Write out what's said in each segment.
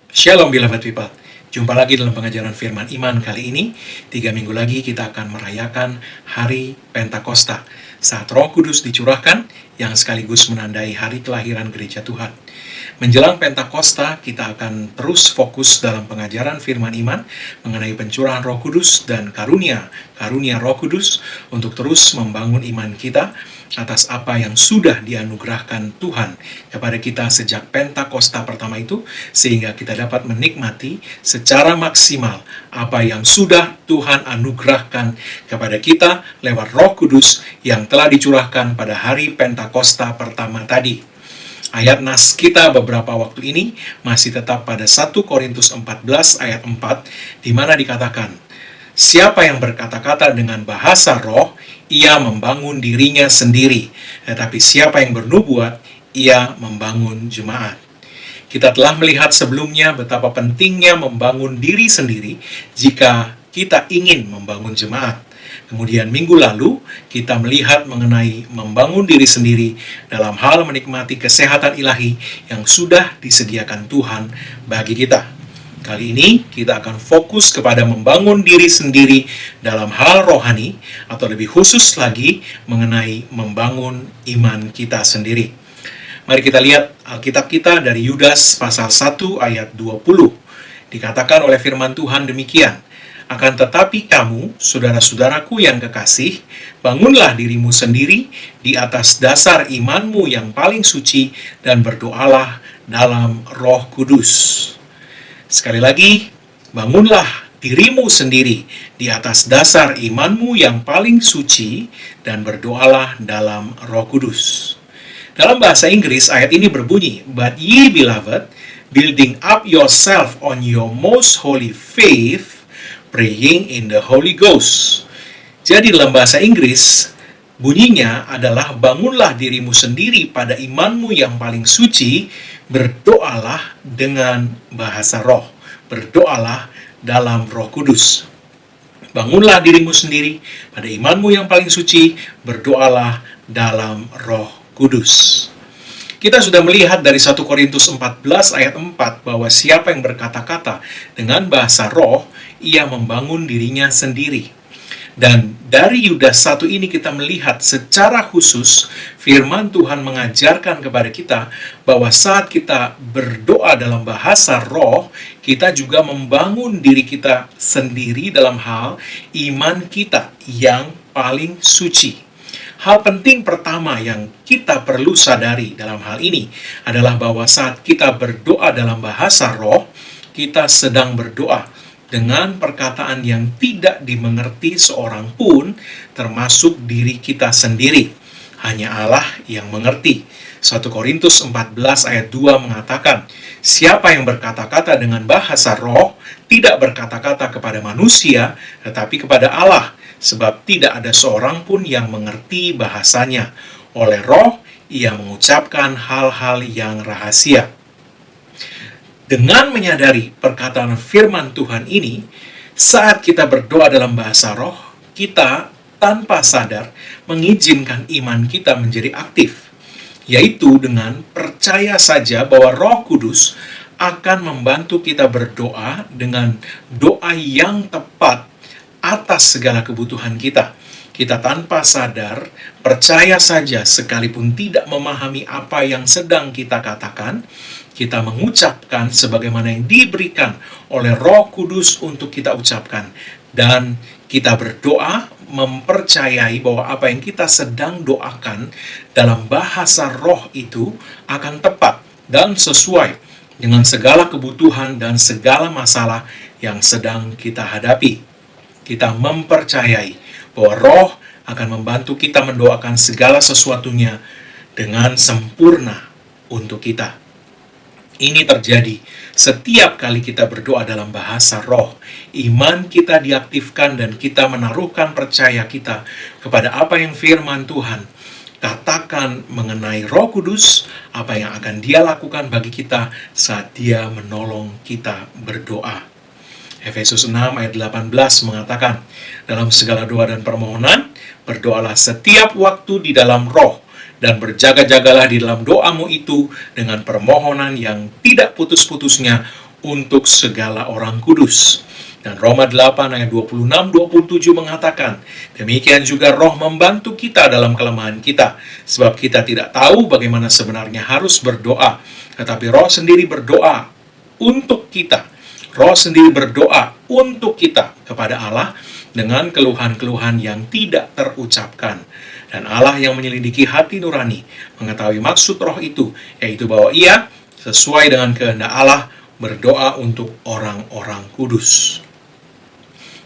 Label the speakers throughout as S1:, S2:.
S1: Shalom beloved people. Jumpa lagi dalam pengajaran firman iman kali ini. 3 minggu lagi kita akan merayakan hari Pentakosta, saat Roh Kudus dicurahkan yang sekaligus menandai hari kelahiran gereja Tuhan. Menjelang Pentakosta, kita akan terus fokus dalam pengajaran firman iman mengenai pencurahan Roh Kudus dan karunia Roh Kudus untuk terus membangun iman kita atas apa yang sudah dianugerahkan Tuhan kepada kita sejak Pentakosta pertama itu, sehingga kita dapat menikmati secara maksimal apa yang sudah Tuhan anugerahkan kepada kita lewat Roh Kudus yang telah dicurahkan pada hari Pentakosta pertama tadi. Ayat nas kita beberapa waktu ini masih tetap pada 1 Korintus 14 ayat 4, di mana dikatakan, "Siapa yang berkata-kata dengan bahasa roh, ia membangun dirinya sendiri. Tetapi siapa yang bernubuat, ia membangun jemaat." Kita telah melihat sebelumnya betapa pentingnya membangun diri sendiri jika kita ingin membangun jemaat. Kemudian minggu lalu kita melihat mengenai membangun diri sendiri dalam hal menikmati kesehatan ilahi yang sudah disediakan Tuhan bagi kita. Kali ini kita akan fokus kepada membangun diri sendiri dalam hal rohani, atau lebih khusus lagi mengenai membangun iman kita sendiri. Mari kita lihat Alkitab kita dari Yudas pasal 1 ayat 20. Dikatakan oleh firman Tuhan demikian, "Akan tetapi kamu, saudara-saudaraku yang kekasih, bangunlah dirimu sendiri di atas dasar imanmu yang paling suci dan berdoalah dalam Roh Kudus." Sekali lagi, bangunlah dirimu sendiri di atas dasar imanmu yang paling suci dan berdoalah dalam Roh Kudus. Dalam bahasa Inggris, ayat ini berbunyi, "But ye beloved, building up yourself on your most holy faith, praying in the Holy Ghost." Jadi dalam bahasa Inggris, bunyinya adalah bangunlah dirimu sendiri pada imanmu yang paling suci, berdoalah dengan bahasa roh, berdoalah dalam Roh Kudus. Bangunlah dirimu sendiri pada imanmu yang paling suci, berdoalah dalam Roh Kudus. Kita sudah melihat dari 1 Korintus 14 ayat 4 bahwa siapa yang berkata-kata dengan bahasa roh, ia membangun dirinya sendiri. Dan dari Yudas 1 ini kita melihat secara khusus firman Tuhan mengajarkan kepada kita bahwa saat kita berdoa dalam bahasa roh, kita juga membangun diri kita sendiri dalam hal iman kita yang paling suci. Hal penting pertama yang kita perlu sadari dalam hal ini adalah bahwa saat kita berdoa dalam bahasa roh, kita sedang berdoa dengan perkataan yang tidak dimengerti seorang pun, termasuk diri kita sendiri. Hanya Allah yang mengerti. 1 Korintus 14 ayat 2 mengatakan, "Siapa yang berkata-kata dengan bahasa roh, tidak berkata-kata kepada manusia, tetapi kepada Allah. Sebab tidak ada seorang pun yang mengerti bahasanya. Oleh roh, ia mengucapkan hal-hal yang rahasia." Dengan menyadari perkataan firman Tuhan ini, saat kita berdoa dalam bahasa roh, kita tanpa sadar mengizinkan iman kita menjadi aktif, yaitu dengan percaya saja bahwa Roh Kudus akan membantu kita berdoa dengan doa yang tepat atas segala kebutuhan kita. Kita tanpa sadar, percaya saja sekalipun tidak memahami apa yang sedang kita katakan, kita mengucapkan sebagaimana yang diberikan oleh Roh Kudus untuk kita ucapkan. Dan kita berdoa mempercayai bahwa apa yang kita sedang doakan dalam bahasa roh itu akan tepat dan sesuai dengan segala kebutuhan dan segala masalah yang sedang kita hadapi. Kita mempercayai bahwa roh akan membantu kita mendoakan segala sesuatunya dengan sempurna untuk kita. Ini terjadi setiap kali kita berdoa dalam bahasa roh. Iman kita diaktifkan dan kita menaruhkan percaya kita kepada apa yang firman Tuhan katakan mengenai Roh Kudus, apa yang akan Dia lakukan bagi kita saat Dia menolong kita berdoa. Efesus 6 ayat 18 mengatakan, "Dalam segala doa dan permohonan, berdoalah setiap waktu di dalam roh, dan berjaga-jagalah di dalam doamu itu dengan permohonan yang tidak putus-putusnya untuk segala orang kudus. Dan Roma 8 ayat 26-27 mengatakan, demikian juga Roh membantu kita dalam kelemahan kita, sebab kita tidak tahu bagaimana sebenarnya harus berdoa, tetapi Roh sendiri berdoa untuk kita. Roh sendiri berdoa untuk kita kepada Allah dengan keluhan-keluhan yang tidak terucapkan. Dan Allah yang menyelidiki hati nurani mengetahui maksud Roh itu, yaitu bahwa Ia sesuai dengan kehendak Allah berdoa untuk orang-orang kudus.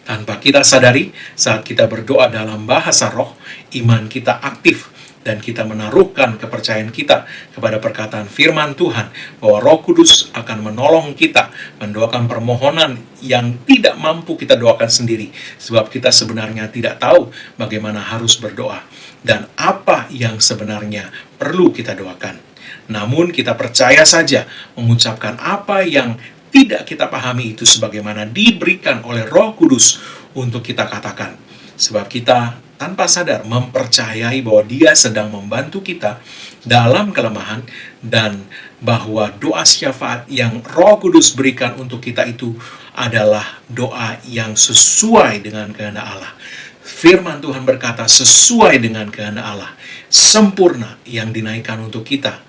S1: Tanpa kita sadari, saat kita berdoa dalam bahasa roh, iman kita aktif dan kita menaruhkan kepercayaan kita kepada perkataan firman Tuhan bahwa Roh Kudus akan menolong kita mendoakan permohonan yang tidak mampu kita doakan sendiri, sebab kita sebenarnya tidak tahu bagaimana harus berdoa dan apa yang sebenarnya perlu kita doakan. Namun kita percaya saja mengucapkan apa yang tidak kita pahami itu sebagaimana diberikan oleh Roh Kudus untuk kita katakan. Sebab kita tanpa sadar mempercayai bahwa Dia sedang membantu kita dalam kelemahan dan bahwa doa syafaat yang Roh Kudus berikan untuk kita itu adalah doa yang sesuai dengan kehendak Allah. Firman Tuhan berkata sesuai dengan kehendak Allah, sempurna yang dinaikkan untuk kita,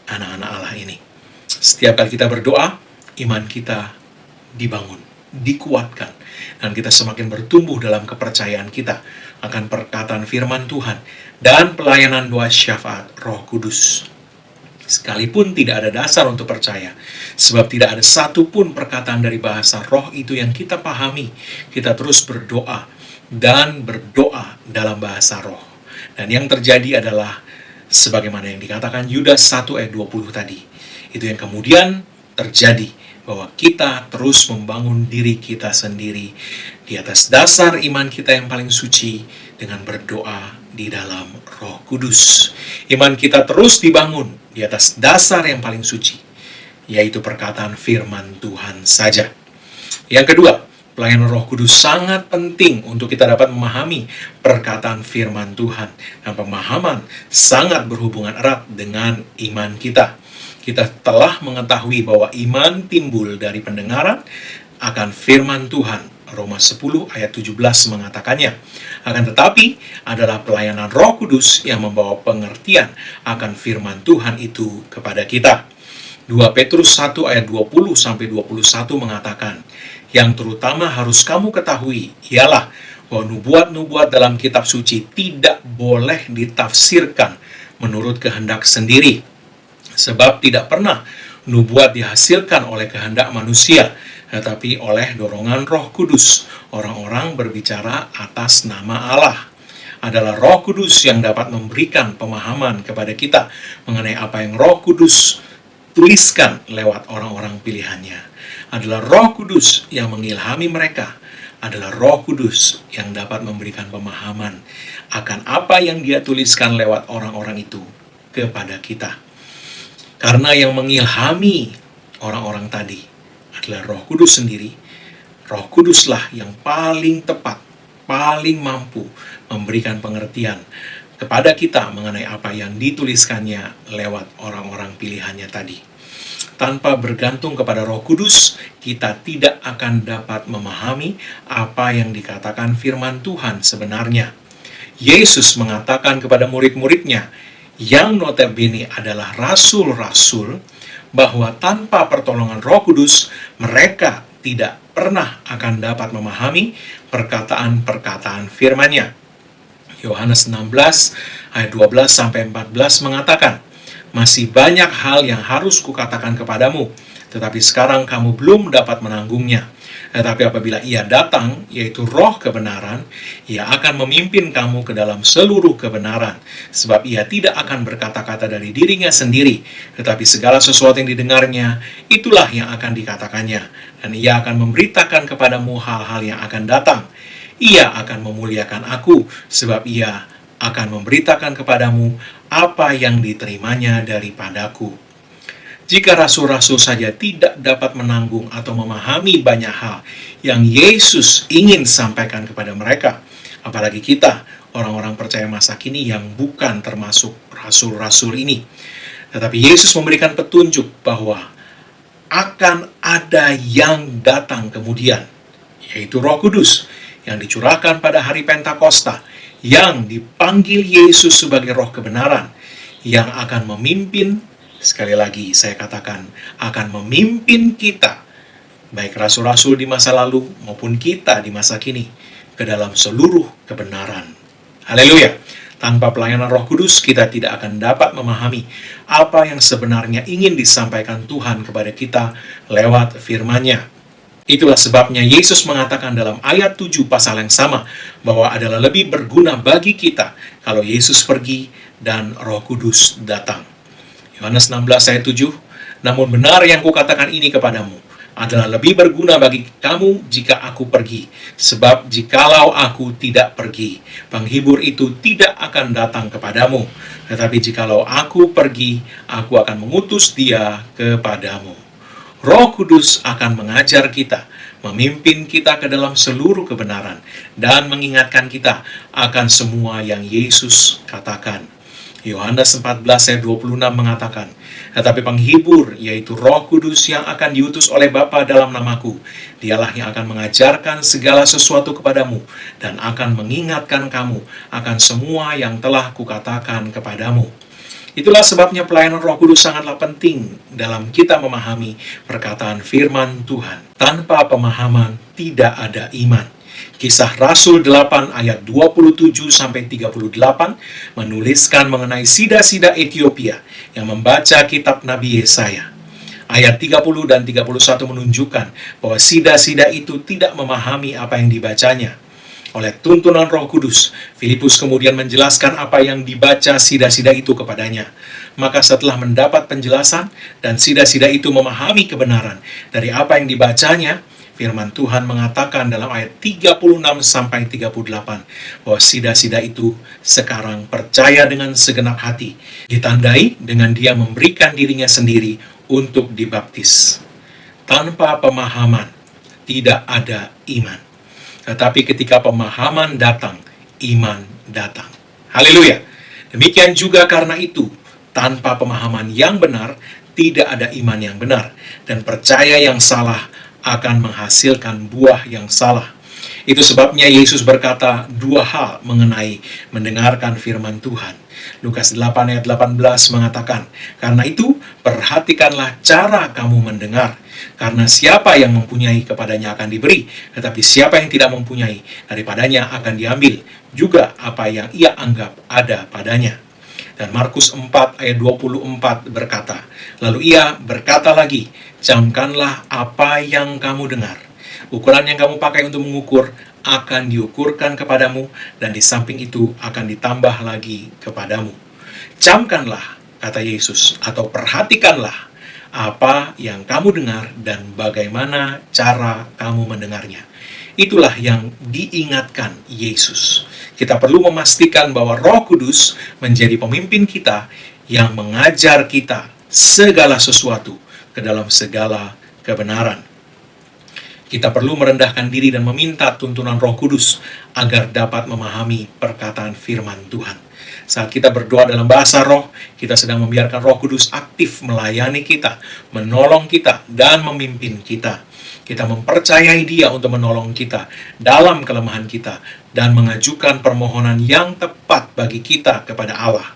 S1: anak-anak Allah ini. Setiap kali kita berdoa, iman kita dibangun, dikuatkan, dan kita semakin bertumbuh dalam kepercayaan kita akan perkataan firman Tuhan dan pelayanan doa syafaat Roh Kudus. Sekalipun tidak ada dasar untuk percaya, sebab tidak ada satupun perkataan dari bahasa roh itu yang kita pahami, kita terus berdoa dan berdoa dalam bahasa roh. Dan yang terjadi adalah sebagaimana yang dikatakan Yudas 1 ayat 20 tadi. Itu yang kemudian terjadi, bahwa kita terus membangun diri kita sendiri di atas dasar iman kita yang paling suci dengan berdoa di dalam Roh Kudus. Iman kita terus dibangun di atas dasar yang paling suci, yaitu perkataan firman Tuhan saja. Yang kedua, pelayanan Roh Kudus sangat penting untuk kita dapat memahami perkataan firman Tuhan, dan pemahaman sangat berhubungan erat dengan iman kita. Kita telah mengetahui bahwa iman timbul dari pendengaran akan firman Tuhan. Roma 10 ayat 17 mengatakannya. Akan tetapi adalah pelayanan Roh Kudus yang membawa pengertian akan firman Tuhan itu kepada kita. 2 Petrus 1 ayat 20-21 mengatakan, yang terutama harus kamu ketahui ialah bahwa nubuat-nubuat dalam kitab suci tidak boleh ditafsirkan menurut kehendak sendiri. Sebab tidak pernah nubuat dihasilkan oleh kehendak manusia, tetapi oleh dorongan Roh Kudus. Orang-orang berbicara atas nama Allah. Adalah Roh Kudus yang dapat memberikan pemahaman kepada kita mengenai apa yang Roh Kudus tuliskan lewat orang-orang pilihannya. Adalah Roh Kudus yang mengilhami mereka. Adalah Roh Kudus yang dapat memberikan pemahaman akan apa yang Dia tuliskan lewat orang-orang itu kepada kita. Karena yang mengilhami orang-orang tadi adalah Roh Kudus sendiri. Roh Kuduslah yang paling tepat, paling mampu memberikan pengertian kepada kita mengenai apa yang dituliskannya lewat orang-orang pilihannya tadi. Tanpa bergantung kepada Roh Kudus, kita tidak akan dapat memahami apa yang dikatakan firman Tuhan sebenarnya. Yesus mengatakan kepada murid-muridnya, yang notabene adalah rasul-rasul, bahwa tanpa pertolongan Roh Kudus, mereka tidak pernah akan dapat memahami perkataan-perkataan firman-Nya. Yohanes 16 ayat 12-14 mengatakan, masih banyak hal yang harus kukatakan kepadamu, tetapi sekarang kamu belum dapat menanggungnya. Tetapi apabila Ia datang, yaitu Roh kebenaran, Ia akan memimpin kamu ke dalam seluruh kebenaran. Sebab Ia tidak akan berkata-kata dari dirinya sendiri, tetapi segala sesuatu yang didengarnya, itulah yang akan dikatakannya. Dan Ia akan memberitakan kepadamu hal-hal yang akan datang. Ia akan memuliakan aku, sebab Ia akan memberitakan kepadamu apa yang diterimanya daripadaku. Jika rasul-rasul saja tidak dapat menanggung atau memahami banyak hal yang Yesus ingin sampaikan kepada mereka, apalagi kita, orang-orang percaya masa kini yang bukan termasuk rasul-rasul ini. Tetapi Yesus memberikan petunjuk bahwa akan ada yang datang kemudian, yaitu Roh Kudus yang dicurahkan pada hari Pentakosta, yang dipanggil Yesus sebagai Roh kebenaran, yang akan memimpin, sekali lagi saya katakan, akan memimpin kita, baik rasul-rasul di masa lalu maupun kita di masa kini, ke dalam seluruh kebenaran. Haleluya! Tanpa pelayanan Roh Kudus, kita tidak akan dapat memahami apa yang sebenarnya ingin disampaikan Tuhan kepada kita lewat firman-Nya. Itulah sebabnya Yesus mengatakan dalam ayat 7 pasal yang sama, bahwa adalah lebih berguna bagi kita kalau Yesus pergi dan Roh Kudus datang. Yohanes 16 ayat 7, namun benar yang kukatakan ini kepadamu, adalah lebih berguna bagi kamu jika aku pergi. Sebab jikalau aku tidak pergi, penghibur itu tidak akan datang kepadamu. Tetapi jikalau aku pergi, aku akan mengutus dia kepadamu. Roh Kudus akan mengajar kita, memimpin kita ke dalam seluruh kebenaran, dan mengingatkan kita akan semua yang Yesus katakan. Yohanes 14 ayat 26 mengatakan, tetapi penghibur, yaitu Roh Kudus yang akan diutus oleh Bapa dalam namaku, dialah yang akan mengajarkan segala sesuatu kepadamu, dan akan mengingatkan kamu akan semua yang telah kukatakan kepadamu. Itulah sebabnya pelayanan Roh Kudus sangatlah penting dalam kita memahami perkataan firman Tuhan. Tanpa pemahaman tidak ada iman. Kisah Rasul 8 ayat 27-38 menuliskan mengenai sida-sida Ethiopia yang membaca kitab Nabi Yesaya. Ayat 30 dan 31 menunjukkan bahwa sida-sida itu tidak memahami apa yang dibacanya. Oleh tuntunan Roh Kudus, Filipus kemudian menjelaskan apa yang dibaca sida-sida itu kepadanya. Maka setelah mendapat penjelasan dan sida-sida itu memahami kebenaran dari apa yang dibacanya, firman Tuhan mengatakan dalam ayat 36-38 bahwa sida-sida itu sekarang percaya dengan segenap hati, ditandai dengan dia memberikan dirinya sendiri untuk dibaptis. Tanpa pemahaman tidak ada iman. Tetapi ketika pemahaman datang, iman datang. Haleluya! Demikian juga karena itu, tanpa pemahaman yang benar, tidak ada iman yang benar, dan percaya yang salah akan menghasilkan buah yang salah. Itu sebabnya Yesus berkata dua hal mengenai mendengarkan firman Tuhan. Lukas 8 ayat 18 mengatakan, karena itu perhatikanlah cara kamu mendengar. Karena siapa yang mempunyai kepadanya akan diberi, tetapi siapa yang tidak mempunyai daripadanya akan diambil juga apa yang ia anggap ada padanya. Dan Markus 4 ayat 24 berkata, lalu ia berkata lagi, camkanlah apa yang kamu dengar. Ukuran yang kamu pakai untuk mengukur akan diukurkan kepadamu, dan di samping itu akan ditambah lagi kepadamu. Camkanlah, kata Yesus, atau perhatikanlah apa yang kamu dengar dan bagaimana cara kamu mendengarnya. Itulah yang diingatkan Yesus. Kita perlu memastikan bahwa Roh Kudus menjadi pemimpin kita yang mengajar kita segala sesuatu ke dalam segala kebenaran. Kita perlu merendahkan diri dan meminta tuntunan Roh Kudus agar dapat memahami perkataan firman Tuhan. Saat kita berdoa dalam bahasa roh, kita sedang membiarkan Roh Kudus aktif melayani kita, menolong kita, dan memimpin kita. Kita mempercayai Dia untuk menolong kita dalam kelemahan kita dan mengajukan permohonan yang tepat bagi kita kepada Allah.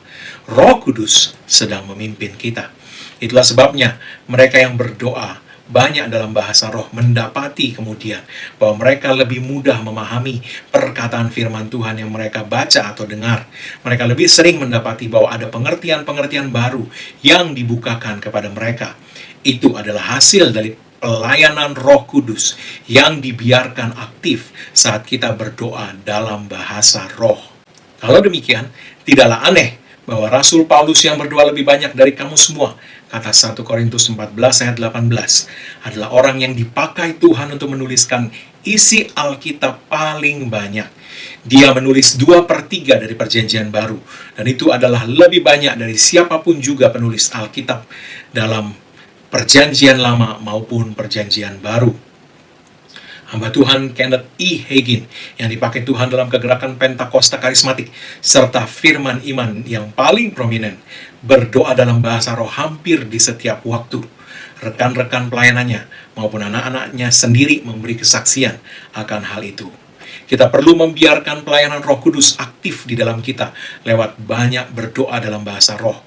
S1: Roh Kudus sedang memimpin kita. Itulah sebabnya mereka yang berdoa banyak dalam bahasa roh mendapati kemudian bahwa mereka lebih mudah memahami perkataan firman Tuhan yang mereka baca atau dengar. Mereka lebih sering mendapati bahwa ada pengertian-pengertian baru yang dibukakan kepada mereka. Itu adalah hasil dari pelayanan Roh Kudus yang dibiarkan aktif saat kita berdoa dalam bahasa roh. Kalau demikian, tidaklah aneh bahwa Rasul Paulus yang berdoa lebih banyak dari kamu semua, kata 1 Korintus 14 ayat 18, adalah orang yang dipakai Tuhan untuk menuliskan isi Alkitab paling banyak. Dia menulis 2/3 dari perjanjian baru, dan itu adalah lebih banyak dari siapapun juga penulis Alkitab dalam perjanjian lama maupun perjanjian baru. Hamba Tuhan Kenneth E. Hagin yang dipakai Tuhan dalam kegerakan Pentakosta karismatik serta firman iman yang paling prominent berdoa dalam bahasa roh hampir di setiap waktu. rekan-rekan pelayanannya maupun anak-anaknya sendiri memberi kesaksian akan hal itu. Kita perlu membiarkan pelayanan Roh Kudus aktif di dalam kita lewat banyak berdoa dalam bahasa roh.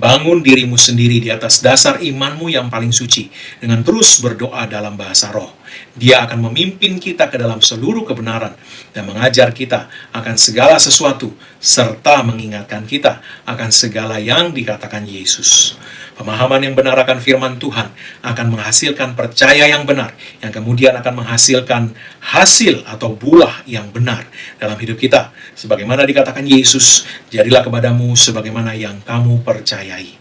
S1: Bangun dirimu sendiri di atas dasar imanmu yang paling suci dengan terus berdoa dalam bahasa roh. Dia akan memimpin kita ke dalam seluruh kebenaran dan mengajar kita akan segala sesuatu serta mengingatkan kita akan segala yang dikatakan Yesus. Pemahaman yang benar akan firman Tuhan akan menghasilkan percaya yang benar, yang kemudian akan menghasilkan hasil atau buah yang benar dalam hidup kita. Sebagaimana dikatakan Yesus, jadilah kepadamu sebagaimana yang kamu percayai.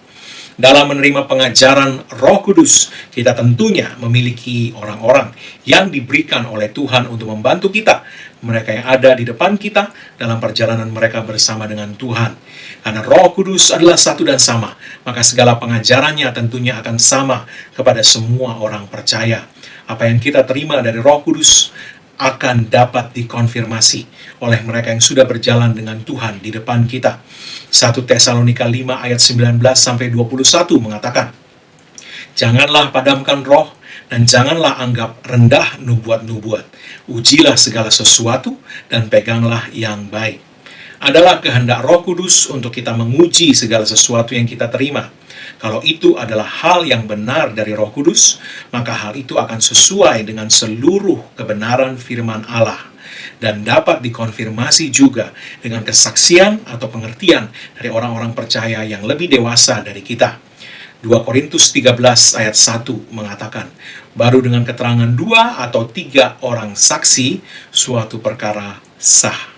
S1: Dalam menerima pengajaran Roh Kudus, kita tentunya memiliki orang-orang yang diberikan oleh Tuhan untuk membantu kita, mereka yang ada di depan kita dalam perjalanan mereka bersama dengan Tuhan. Karena Roh Kudus adalah satu dan sama, maka segala pengajarannya tentunya akan sama kepada semua orang percaya. Apa yang kita terima dari Roh Kudus akan dapat dikonfirmasi oleh mereka yang sudah berjalan dengan Tuhan di depan kita. 1 Tesalonika 5 ayat 19-21 mengatakan, janganlah padamkan roh dan janganlah anggap rendah nubuat-nubuat. Ujilah segala sesuatu dan peganglah yang baik. Adalah kehendak Roh Kudus untuk kita menguji segala sesuatu yang kita terima. Kalau itu adalah hal yang benar dari Roh Kudus, maka hal itu akan sesuai dengan seluruh kebenaran firman Allah dan dapat dikonfirmasi juga dengan kesaksian atau pengertian dari orang-orang percaya yang lebih dewasa dari kita. 2 Korintus 13 ayat 1 mengatakan, baru dengan keterangan 2 atau 3 orang saksi, suatu perkara sah.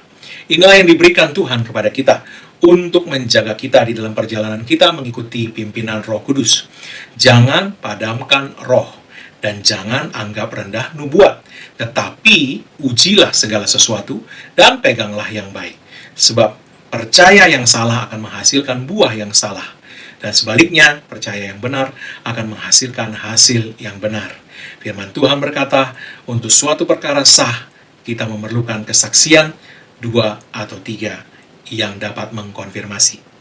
S1: Inilah yang diberikan Tuhan kepada kita untuk menjaga kita di dalam perjalanan kita mengikuti pimpinan Roh Kudus. Jangan padamkan roh dan jangan anggap rendah nubuat, tetapi ujilah segala sesuatu dan peganglah yang baik. Sebab percaya yang salah akan menghasilkan buah yang salah, dan sebaliknya percaya yang benar akan menghasilkan hasil yang benar. Firman Tuhan berkata, untuk suatu perkara sah kita memerlukan kesaksian 2 atau 3 yang dapat mengkonfirmasi.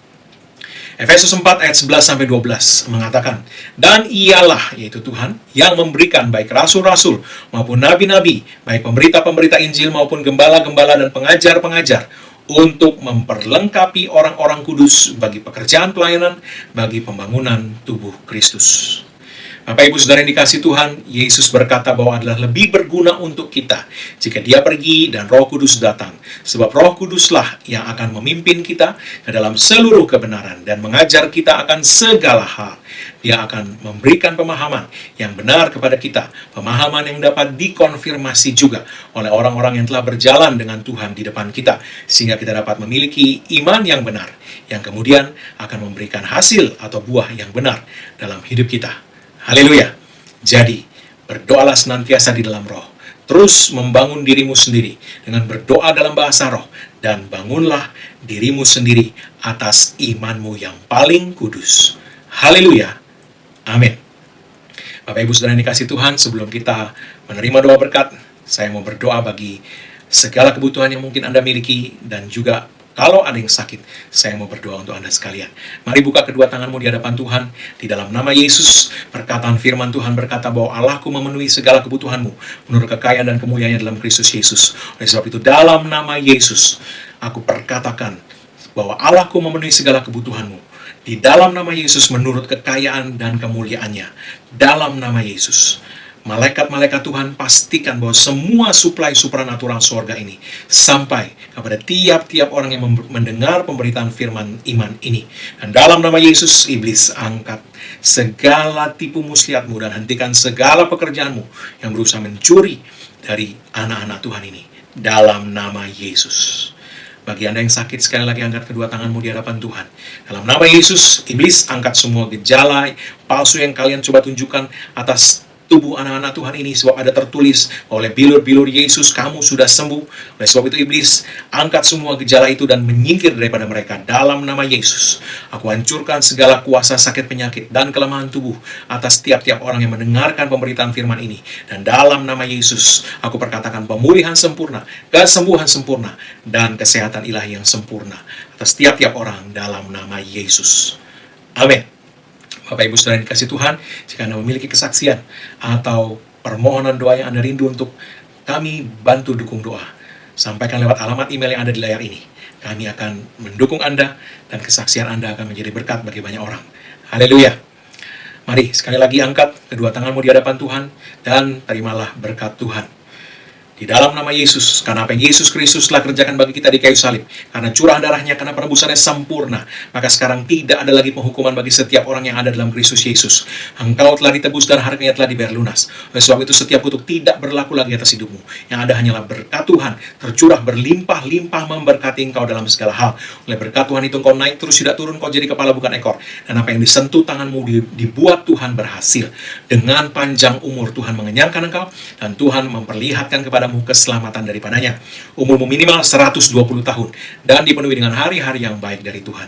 S1: Efesus 4 ayat 11-12 mengatakan, dan ialah, yaitu Tuhan, yang memberikan baik rasul-rasul maupun nabi-nabi, baik pemberita-pemberita Injil maupun gembala-gembala dan pengajar-pengajar, untuk memperlengkapi orang-orang kudus bagi pekerjaan pelayanan, bagi pembangunan tubuh Kristus. Bapak Ibu Saudara yang dikasihi Tuhan, Yesus berkata bahwa adalah lebih berguna untuk kita jika Dia pergi dan Roh Kudus datang. Sebab Roh Kuduslah yang akan memimpin kita ke dalam seluruh kebenaran dan mengajar kita akan segala hal. Dia akan memberikan pemahaman yang benar kepada kita, pemahaman yang dapat dikonfirmasi juga oleh orang-orang yang telah berjalan dengan Tuhan di depan kita, sehingga kita dapat memiliki iman yang benar, yang kemudian akan memberikan hasil atau buah yang benar dalam hidup kita. Haleluya. Jadi, berdoalah senantiasa di dalam roh. Terus membangun dirimu sendiri dengan berdoa dalam bahasa roh. Dan bangunlah dirimu sendiri atas imanmu yang paling kudus. Haleluya. Amin. Bapak Ibu Saudara yang dikasihi Tuhan, sebelum kita menerima doa berkat, saya mau berdoa bagi segala kebutuhan yang mungkin Anda miliki, dan juga kalau ada yang sakit, saya mau berdoa untuk Anda sekalian. Mari buka kedua tanganmu di hadapan Tuhan. Di dalam nama Yesus, perkataan firman Tuhan berkata bahwa Allahku memenuhi segala kebutuhanmu menurut kekayaan dan kemuliaannya dalam Kristus Yesus. Oleh sebab itu, dalam nama Yesus, aku perkatakan bahwa Allahku memenuhi segala kebutuhanmu. Di dalam nama Yesus menurut kekayaan dan kemuliaannya. Dalam nama Yesus. Malaikat-malaikat Tuhan pastikan bahwa semua suplai supranatural surga ini sampai kepada tiap-tiap orang yang mendengar pemberitaan firman iman ini. Dan dalam nama Yesus, iblis angkat segala tipu muslihatmu dan hentikan segala pekerjaanmu yang berusaha mencuri dari anak-anak Tuhan ini. Dalam nama Yesus. Bagi Anda yang sakit, sekali lagi angkat kedua tanganmu di hadapan Tuhan. Dalam nama Yesus, iblis angkat semua gejala palsu yang kalian coba tunjukkan atas tubuh anak-anak Tuhan ini, sebab ada tertulis oleh bilur-bilur Yesus, kamu sudah sembuh. Oleh sebab itu, iblis angkat semua gejala itu dan menyingkir daripada mereka dalam nama Yesus. Aku hancurkan segala kuasa sakit penyakit dan kelemahan tubuh atas tiap-tiap orang yang mendengarkan pemberitaan firman ini. Dan dalam nama Yesus, aku perkatakan pemulihan sempurna, kesembuhan sempurna, dan kesehatan ilahi yang sempurna atas tiap-tiap orang dalam nama Yesus. Amin. Bapak Ibu Saudara yang dikasih Tuhan, jika Anda memiliki kesaksian atau permohonan doa yang Anda rindu untuk kami bantu dukung doa, sampaikan lewat alamat email yang ada di layar ini. Kami akan mendukung Anda dan kesaksian Anda akan menjadi berkat bagi banyak orang. Haleluya. Mari sekali lagi angkat kedua tanganmu di hadapan Tuhan dan terimalah berkat Tuhan. Di dalam nama Yesus, karena apa yang Yesus Kristus telah kerjakan bagi kita di kayu salib, karena curah darahnya, karena penebusannya sempurna, maka sekarang tidak ada lagi penghukuman bagi setiap orang yang ada dalam Kristus Yesus. Engkau telah ditebus dan harganya telah dibayar lunas. Oleh sebab itu setiap kutuk tidak berlaku lagi atas hidupmu. Yang ada hanyalah berkat Tuhan, tercurah berlimpah-limpah memberkati engkau dalam segala hal. Oleh berkat Tuhan itu engkau naik terus, tidak turun, kau jadi kepala bukan ekor. Dan apa yang disentuh tanganmu dibuat Tuhan berhasil. Dengan panjang umur Tuhan mengenyangkan engkau, dan Tuhan memperlihatkan kepada keselamatan daripadanya. Umurmu minimal 120 tahun dan dipenuhi dengan hari-hari yang baik dari Tuhan.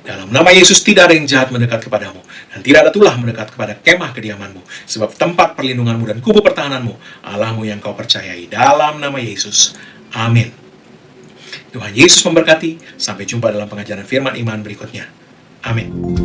S1: Dalam nama Yesus tidak ada yang jahat mendekat kepadamu dan tidak ada tulah mendekat kepada kemah kediamanmu, sebab tempat perlindunganmu dan kubu pertahananmu Allahmu yang kau percayai. Dalam nama Yesus. Amin. Tuhan Yesus memberkati. Sampai jumpa dalam pengajaran firman iman berikutnya. Amin.